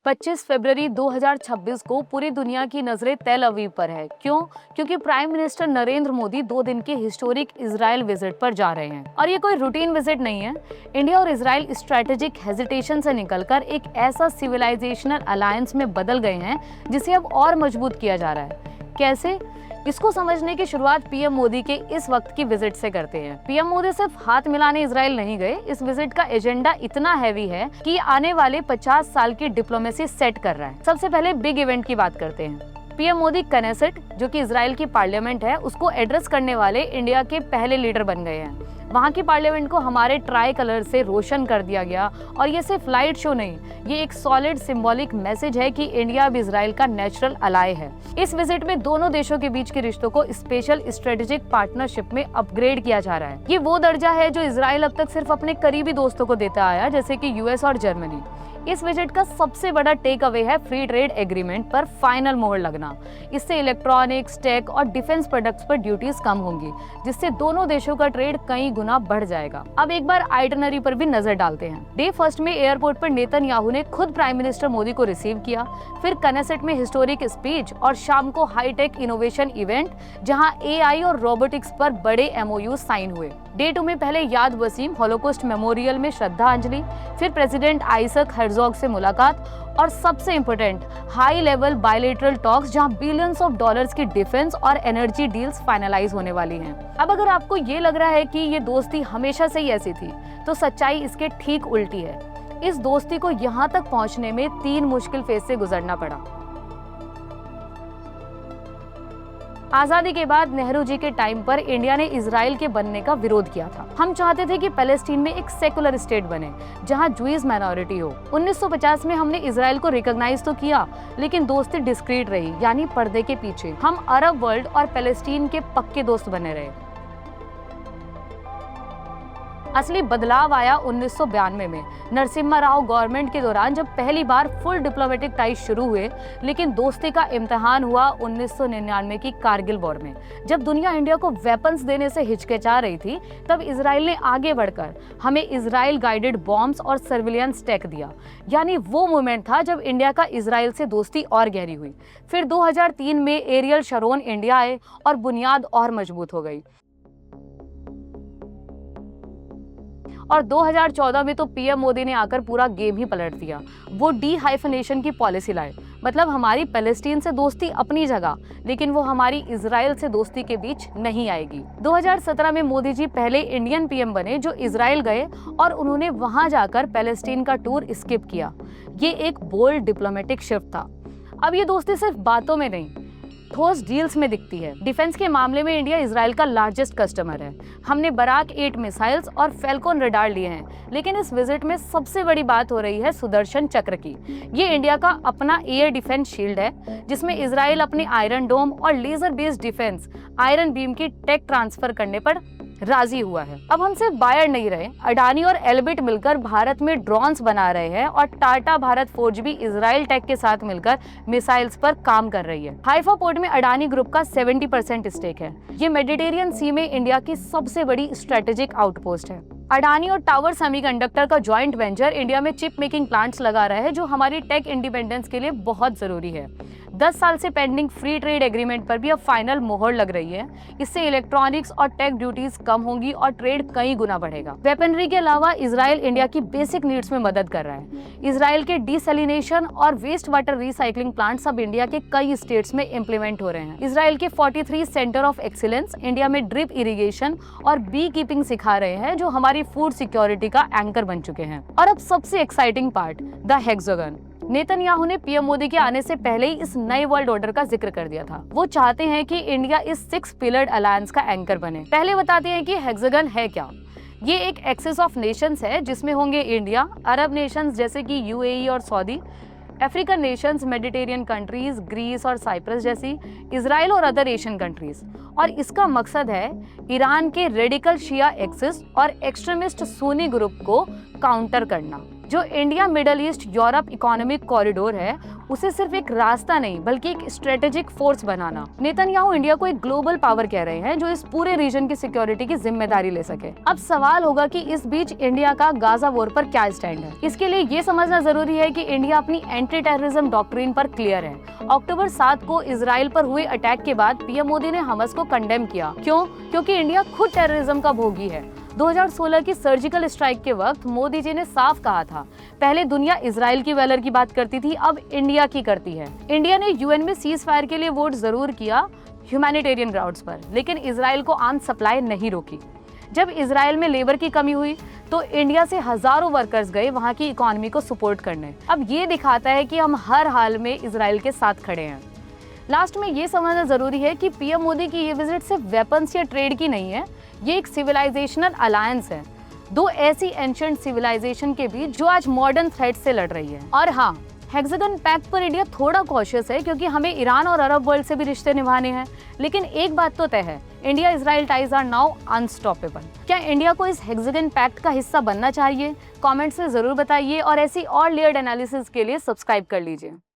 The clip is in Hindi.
25 फरवरी 2026 को पूरी दुनिया की नजरें तेल अवीव पर है। क्यों? क्योंकि प्राइम मिनिस्टर नरेंद्र मोदी 2 दिन के हिस्टोरिक इजराइल विजिट पर जा रहे हैं। और ये कोई रूटीन विजिट नहीं है। इंडिया और इजराइल स्ट्रेटेजिक हेजिटेशन से निकलकर एक ऐसा सिविलाइजेशनल अलायंस में बदल गए हैं जिसे अब और मजबूत किया जा रहा है। कैसे? इसको समझने की शुरुआत पीएम मोदी के इस वक्त की विजिट से करते हैं। पीएम मोदी सिर्फ हाथ मिलाने इजराइल नहीं गए। इस विजिट का एजेंडा इतना हैवी है कि आने वाले 50 साल की डिप्लोमेसी सेट कर रहा है। सबसे पहले बिग इवेंट की बात करते हैं। पीएम मोदी कनेसेट, जो कि इजराइल की पार्लियामेंट है, उसको एड्रेस करने वाले इंडिया के पहले लीडर बन गए हैं। वहाँ की पार्लियामेंट को हमारे ट्राई कलर से रोशन कर दिया गया। और ये सिर्फ लाइट शो नहीं, ये एक सॉलिड सिंबॉलिक मैसेज है कि इंडिया अब इजराइल का नेचुरल अलाय है। इस विजिट में दोनों देशों के बीच के रिश्तों को स्पेशल स्ट्रेटेजिक पार्टनरशिप में अपग्रेड किया जा रहा है। ये वो दर्जा है जो इजराइल अब तक सिर्फ अपने करीबी दोस्तों को देता आया, जैसे कि यूएस और जर्मनी। इस विजिट का सबसे बड़ा टेक अवे है फ्री ट्रेड एग्रीमेंट पर फाइनल मोहर लगना। इससे इलेक्ट्रॉनिक्स, टेक और डिफेंस प्रोडक्ट्स पर ड्यूटीज कम होंगी, जिससे दोनों देशों का ट्रेड कई गुना बढ़ जाएगा। अब एक बार आइटनरी पर भी नजर डालते हैं। डे फर्स्ट में एयरपोर्ट पर नेतन्याहू ने खुद प्राइम मिनिस्टर मोदी को रिसीव किया, फिर कनेसेट में हिस्टोरिक स्पीच और शाम को हाईटेक इनोवेशन इवेंट जहां एआई और रोबोटिक्स पर बड़े एमओयू साइन हुए। डे 2 में पहले याद वसीम हॉलोकॉस्ट मेमोरियल में श्रद्धांजलि, फिर प्रेसिडेंट आइजक हेर्जोग से मुलाकात और सबसे important high level bilateral talks जहां बिलियंस ऑफ डॉलर्स की डिफेंस और एनर्जी डील्स फाइनलाइज होने वाली हैं। अब अगर आपको ये लग रहा है कि ये दोस्ती हमेशा से ही ऐसी थी, तो सच्चाई इसके ठीक उल्टी है। इस दोस्ती को यहाँ तक पहुँचने में 3 मुश्किल फेज से गुजरना पड़ा। आजादी के बाद नेहरू जी के टाइम पर इंडिया ने इजराइल के बनने का विरोध किया था। हम चाहते थे कि पैलेस्टीन में एक सेकुलर स्टेट बने जहां ज्यूज माइनॉरिटी हो। 1950 में हमने इजराइल को रिकॉग्नाइज तो किया, लेकिन दोस्ती डिस्क्रीट रही, यानी पर्दे के पीछे। हम अरब वर्ल्ड और पैलेस्टीन के पक्के दोस्त बने रहे। असली बदलाव आया 1992 में नरसिम्हा राव गवर्नमेंट के दौरान, जब पहली बार फुल डिप्लोमेटिक टाइज शुरू हुए। लेकिन दोस्ती का इम्तिहान हुआ 1999 की कारगिल वॉर में। जब दुनिया इंडिया को वेपन्स देने से हिचकिचा रही थी, तब इजराइल ने आगे बढ़कर हमें इजराइल गाइडेड बॉम्ब्स और सर्विलियंस टेक दिया। यानी वो मोमेंट था जब इंडिया का इजराइल से दोस्ती और गहरी हुई। फिर 2003 में एरियल शरोन इंडिया आए और बुनियाद और मजबूत हो गई। और 2014 में तो पीएम मोदी ने आकर पूरा गेम ही पलट दिया। वो डी-हाइफनेशन की पॉलिसी लाए, मतलब हमारी पैलेस्टीन से दोस्ती अपनी जगह, लेकिन वो हमारी इजराइल से दोस्ती के बीच नहीं आएगी। 2017 में मोदी जी पहले इंडियन पीएम बने जो इजराइल गए और उन्होंने वहां जाकर पैलेस्टीन का टूर स्किप किया। ये एक बोल्ड डिप्लोमेटिक शिफ्ट था। अब ये दोस्ती सिर्फ बातों में नहीं, ठोस डील्स में दिखती है। डिफेंस के मामले में इंडिया इजराइल का लार्जेस्ट कस्टमर है। हमने बराक 8 मिसाइल्स और फैल्कन रडार लिए हैं। लेकिन इस विजिट में सबसे बड़ी बात हो रही है सुदर्शन चक्र की। ये इंडिया का अपना एयर डिफेंस शील्ड है, जिसमें इजराइल अपने आयरन डोम और laser based defence Iron Beam की टेक ट्रांसफर करने पर राजी हुआ है। अब हम सिर्फ बायर नहीं रहे, अडानी और एल्बिट मिलकर भारत में ड्रोन्स बना रहे हैं और टाटा भारत फोर्ज भी इजराइल टेक के साथ मिलकर मिसाइल्स पर काम कर रही है। हाइफा पोर्ट में अडानी ग्रुप का 70% स्टेक है। ये मेडिटेरियन सी में इंडिया की सबसे बड़ी स्ट्रेटेजिक आउटपोस्ट है। अडानी और टावर सेमीकंडक्टर का जॉइंट वेंचर इंडिया में चिप मेकिंग प्लांट्स लगा रहा है, जो हमारी टेक इंडिपेंडेंस के लिए बहुत जरूरी है। 10 साल से पेंडिंग फ्री ट्रेड एग्रीमेंट पर भी अब फाइनल मोहर लग रही है। इससे इलेक्ट्रॉनिक्स और टेक ड्यूटीज कम होंगी और ट्रेड कई गुना बढ़ेगा। वेपनरी के अलावा इजराइल इंडिया की बेसिक नीड्स में मदद कर रहा है। इजराइल के डिसैलिनेशन और वेस्ट वाटर रिसाइकलिंग प्लांट्स अब इंडिया के कई स्टेट्स में इम्प्लीमेंट हो रहे हैं। इजराइल के 43 सेंटर ऑफ एक्सीलेंस इंडिया में ड्रिप इरिगेशन और बी कीपिंग सिखा रहे हैं, जो हमारी फूड सिक्योरिटी का एंकर बन चुके हैं। और अब सबसे exciting part, the hexagon. Netanyahu ने पीएम मोदी के आने से पहले ही इस नए वर्ल्ड ऑर्डर का जिक्र कर दिया था। वो चाहते हैं कि इंडिया इस 6 पिलर्ड अलायंस का एंकर बने। पहले बताते हैं कि हेक्सागन है क्या। ये एक एक्सिस ऑफ नेशंस है, जिसमें होंगे इंडिया, अरब नेशंस जैसे कि यूएई और Saudi, African nations, Mediterranean countries, Greece और साइप्रस जैसी, इजराइल और अदर एशियन कंट्रीज। और इसका मकसद है ईरान के रेडिकल शिया एक्सिस और एक्सट्रीमिस्ट सुन्नी ग्रुप को काउंटर करना। जो India Middle East Europe economic corridor है उसे सिर्फ एक रास्ता नहीं बल्कि एक स्ट्रेटेजिक फोर्स बनाना। नेतन्याहू इंडिया को एक ग्लोबल पावर कह रहे हैं जो इस पूरे रीजन की सिक्योरिटी की जिम्मेदारी ले सके। अब सवाल होगा कि इस बीच इंडिया का गाजा वॉर पर क्या स्टैंड है। इसके लिए ये समझना जरूरी है कि इंडिया अपनी एंटी टेररिज्म डॉक्ट्रिन पर क्लियर है। अक्टूबर 7 को इजराइल पर हुए अटैक के बाद पीएम मोदी ने हमास को कंडेम किया। क्यों? क्योंकि इंडिया खुद टेररिज्म का भोगी है। 2016 की सर्जिकल स्ट्राइक के वक्त मोदी जी ने साफ कहा था, पहले दुनिया इजराइल की वैलर की बात करती थी, अब इंडिया की करती है। इंडिया ने यूएन में सीज फायर के लिए वोट जरूर किया ह्यूमैनिटेरियन ग्राउंड्स पर, लेकिन इजराइल को आर्म्स सप्लाई नहीं रोकी। जब इजराइल में लेबर की कमी हुई तो इंडिया से हजारों वर्कर्स गए वहां की इकोनॉमी को सपोर्ट करने। अब ये दिखाता है कि हम हर हाल में इजराइल के साथ खड़े हैं। लास्ट में ये समझना जरूरी है कि पीएम मोदी की ये विजिट सिर्फ वेपन्स या ट्रेड की नहीं है, ये एक सिविलाइजेशनल अलायंस है, दो ऐसी एंशिएंट सिविलाइजेशन के बीच जो आज मॉडर्न थ्रेट से लड़ रही है। और हाँ, हेक्सागन पैक्ट पर इंडिया थोड़ा कॉशियस है क्योंकि हमें ईरान और अरब वर्ल्ड से भी रिश्ते निभाने हैं, लेकिन एक बात तो तय है, India Israel ties are now unstoppable. क्या इंडिया को इस हेक्सागन पैक्ट का हिस्सा बनना चाहिए? कमेंट्स में जरूर बताइए और ऐसी और लेयर्ड एनालिसिस के लिए सब्सक्राइब कर लीजिए।